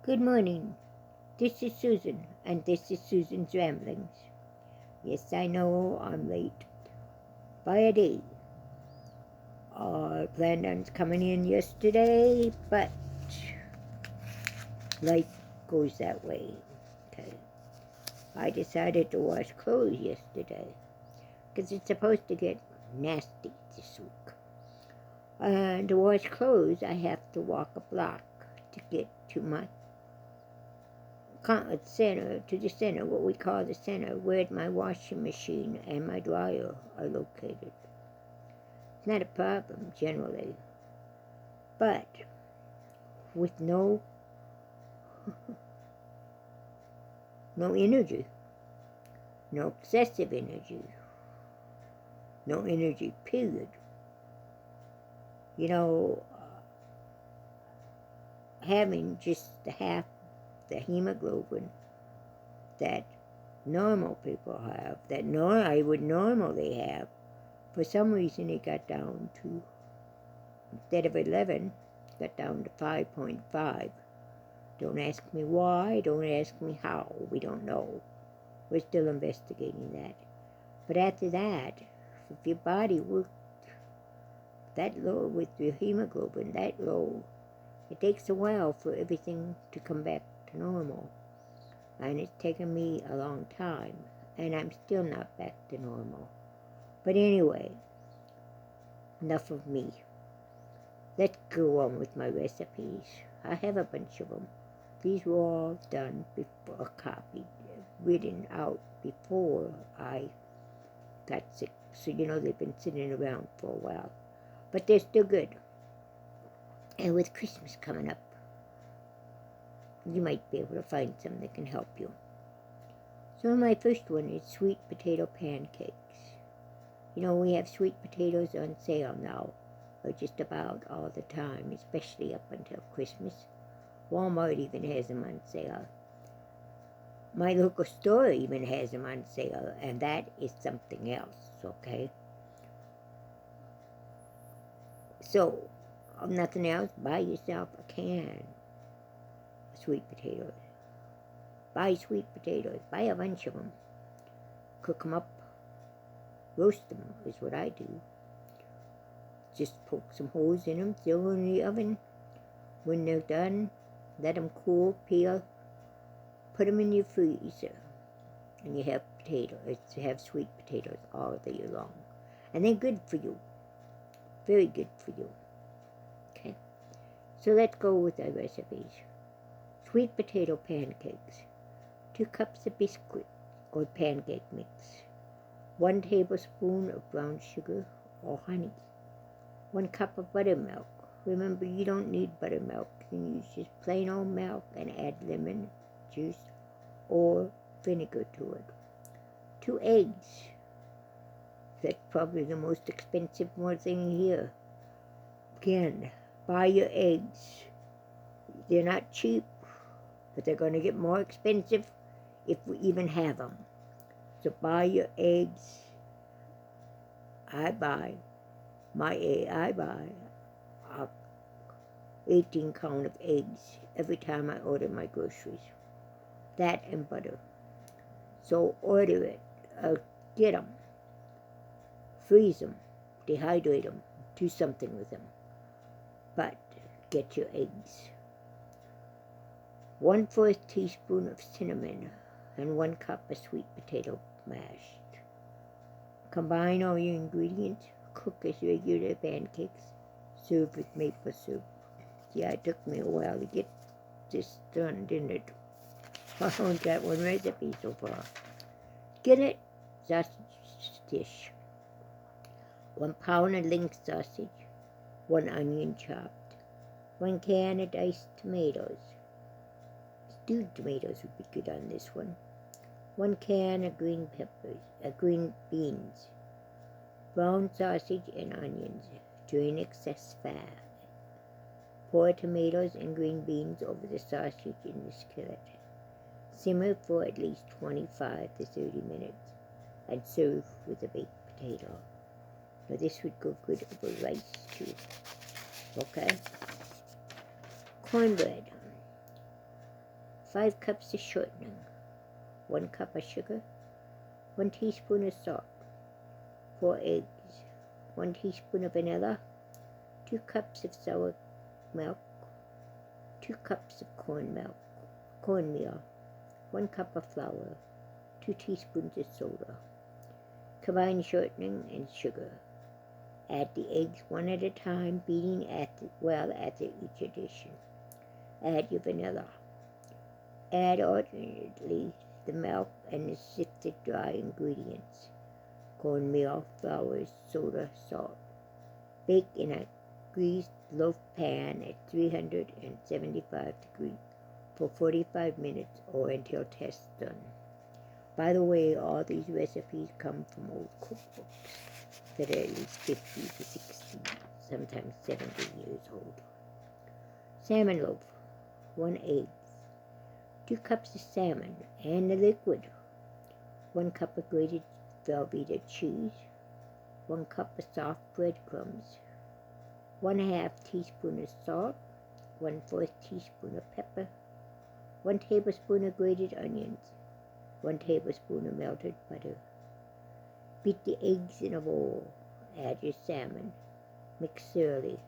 Good morning. This is Susan, and this is Susan's Ramblings. Yes, I know I'm late by a day. I planned on coming in yesterday, but life goes that way. Okay. I decided to wash clothes yesterday because it's supposed to get nasty this week. And to wash clothes, I have to walk a block to get to my center, to the center, what we call the center, where my washing machine and my dryer are located. It's not a problem generally, but with no energy, no excessive energy, no energy period. You know, having just half the hemoglobin that normal people have, that I would normally have, for some reason it got down to, instead of 11, got down to 5.5. Don't ask me why, don't ask me how, we don't know. We're still investigating that. But after that, if your body worked that low with your hemoglobin, that low, it takes a while for everything to come back to normal. And it's taken me a long time, and I'm still not back to normal. But anyway, enough of me. Let's go on with my recipes. I have a bunch of them. These were all done before, copied, written out before I got sick. So you know they've been sitting around for a while. But they're still good. And with Christmas coming up, you might be able to find some that can help you. So my first one is sweet potato pancakes. You know, we have sweet potatoes on sale now, or just about all the time, especially up until Christmas. Walmart even has them on sale. My local store even has them on sale, and that is something else, okay? So, if nothing else, buy yourself a can of sweet potatoes. Buy sweet potatoes. Buy a bunch of them. Cook them up. Roast them is what I do. Just poke some holes in them, throw them in the oven. When they're done, let them cool, peel, put them in your freezer, and you have potatoes. You have sweet potatoes all the year long. And they're good for you. Very good for you. Okay. So let's go with our recipes. Sweet potato pancakes. 2 cups of Bisquick or pancake mix. 1 tablespoon of brown sugar or honey. 1 cup of buttermilk. Remember, you don't need buttermilk. You can use just plain old milk and add lemon juice or vinegar to it. 2 eggs. That's probably the most expensive thing here. Again, buy your eggs. They're not cheap, but they're going to get more expensive if we even have them. So buy your eggs. I buy a 18 count of eggs every time I order my groceries. That and butter. So order it, get them, freeze them, dehydrate them, do something with them. But get your eggs. 1/4 teaspoon of cinnamon and 1 cup of sweet potato mashed. Combine all your ingredients, cook as regular pancakes, serve with maple syrup. Yeah, it took me a while to get this done, didn't it? I only got 1 recipe so far. Skillet sausage dish. 1 pound of link sausage, 1 onion chopped, 1 can of diced tomatoes. Stewed tomatoes would be good on this one. 1 can of green beans, brown sausage and onions. Drain excess fat. Pour tomatoes and green beans over the sausage in the skillet. Simmer for at least 25 to 30 minutes and serve with a baked potato. Now this would go good over rice too. Okay? Cornbread. 5 cups of shortening, 1 cup of sugar, 1 teaspoon of salt, 4 eggs, 1 teaspoon of vanilla, 2 cups of sour milk, 2 cups of cornmeal, 1 cup of flour, 2 teaspoons of soda. Combine shortening and sugar. Add the eggs one at a time, beating well after each addition. Add your vanilla. Add alternately the milk and the sifted dry ingredients, cornmeal, flour, soda, salt. Bake in a greased loaf pan at 375 degrees for 45 minutes or until test done. By the way, all these recipes come from old cookbooks that are at least 50 to 60, sometimes 70 years old. Salmon loaf, 1 egg, 2 cups of salmon and the liquid, 1 cup of grated Velveeta cheese, 1 cup of soft breadcrumbs, 1/2 teaspoon of salt, 1/4 teaspoon of pepper, 1 tablespoon of grated onions, 1 tablespoon of melted butter. Beat the eggs in a bowl. Add your salmon. Mix thoroughly.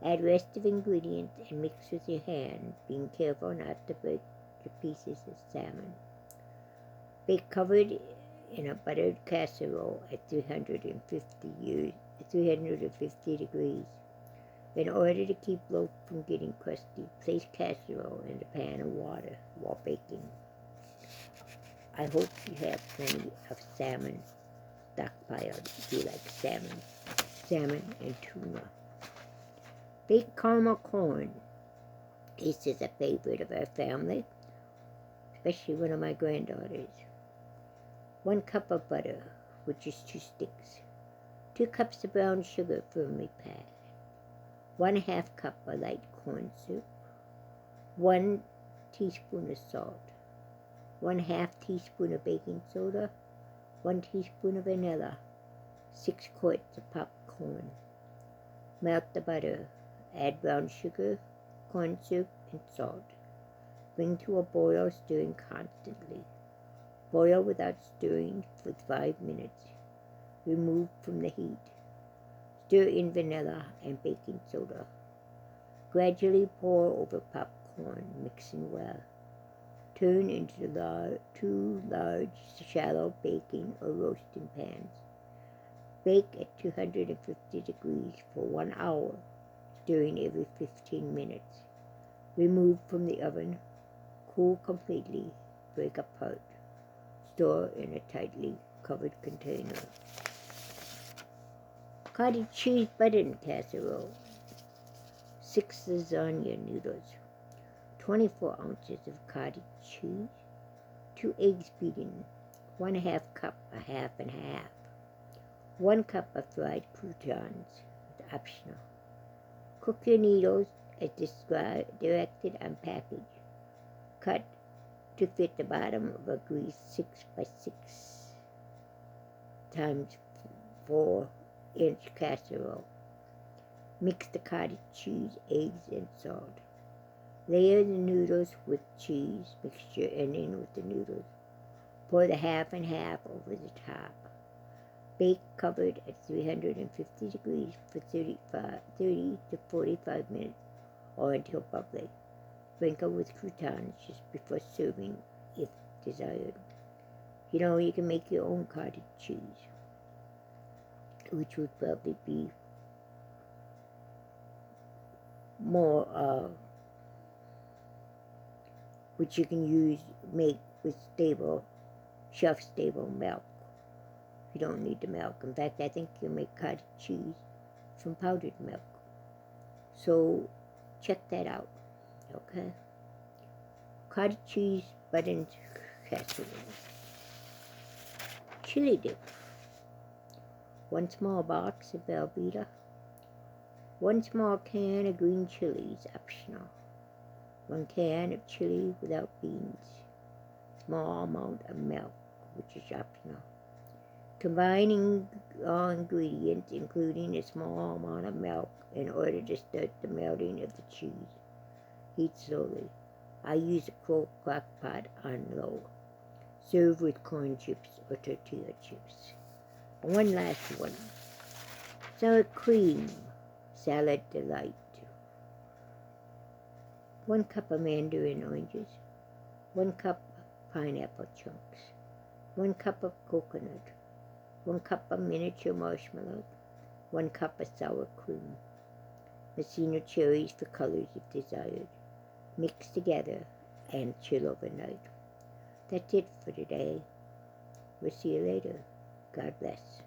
Add rest of ingredients and mix with your hand, being careful not to break the pieces of salmon. Bake covered in a buttered casserole at 350 degrees. In order to keep loaf from getting crusty, place casserole in a pan of water while baking. I hope you have plenty of salmon stockpiled if you like salmon and tuna. Baked caramel corn. This is a favorite of our family, especially one of my granddaughters. 1 cup of butter, which is 2 sticks. 2 cups of brown sugar firmly packed. 1/2 cup of light corn soup. 1 teaspoon of salt. 1/2 teaspoon of baking soda, 1 teaspoon of vanilla, 6 quarts of popcorn. Melt the butter, add brown sugar, corn soup, and salt. Bring to a boil, stirring constantly. Boil without stirring for 5 minutes. Remove from the heat. Stir in vanilla and baking soda. Gradually pour over popcorn, mixing well. Turn into 2 large shallow baking or roasting pans. Bake at 250 degrees for 1 hour, stirring every 15 minutes. Remove from the oven, cool completely, break apart. Store in a tightly covered container. Cottage cheese button casserole. 6 lasagna noodles. 24 ounces of cottage cheese, 2 eggs beaten, 1/2 cup, a half and half, 1 cup of fried croutons, it's optional. Cook your noodles as directed on package. Cut to fit the bottom of a greased 6 by 6 times 4-inch casserole. Mix the cottage cheese, eggs, and salt. Layer the noodles with cheese mixture and in with the noodles. Pour the half and half over the top. Bake covered at 350 degrees for 30 to 45 minutes or until bubbly. Sprinkle with croutons just before serving if desired. You know, you can make your own cottage cheese, which would probably be more which you can make with shelf-stable milk. You don't need the milk. In fact, I think you'll make cottage cheese from powdered milk. So check that out, okay? Cottage cheese button casserole. Chili dip. 1 small box of Velveeta. 1 small can of green chilies, optional. 1 can of chili without beans. Small amount of milk, which is optional. Combining all ingredients, including a small amount of milk, in order to start the melting of the cheese. Heat slowly. I use a crock pot on low. Serve with corn chips or tortilla chips. And one last one. Sour cream, salad delight. 1 cup of mandarin oranges, 1 cup pineapple chunks, 1 cup of coconut, 1 cup of miniature marshmallow, 1 cup of sour cream, Messina cherries for colors if desired. Mix together and chill overnight. That's it for today. We'll see you later. God bless.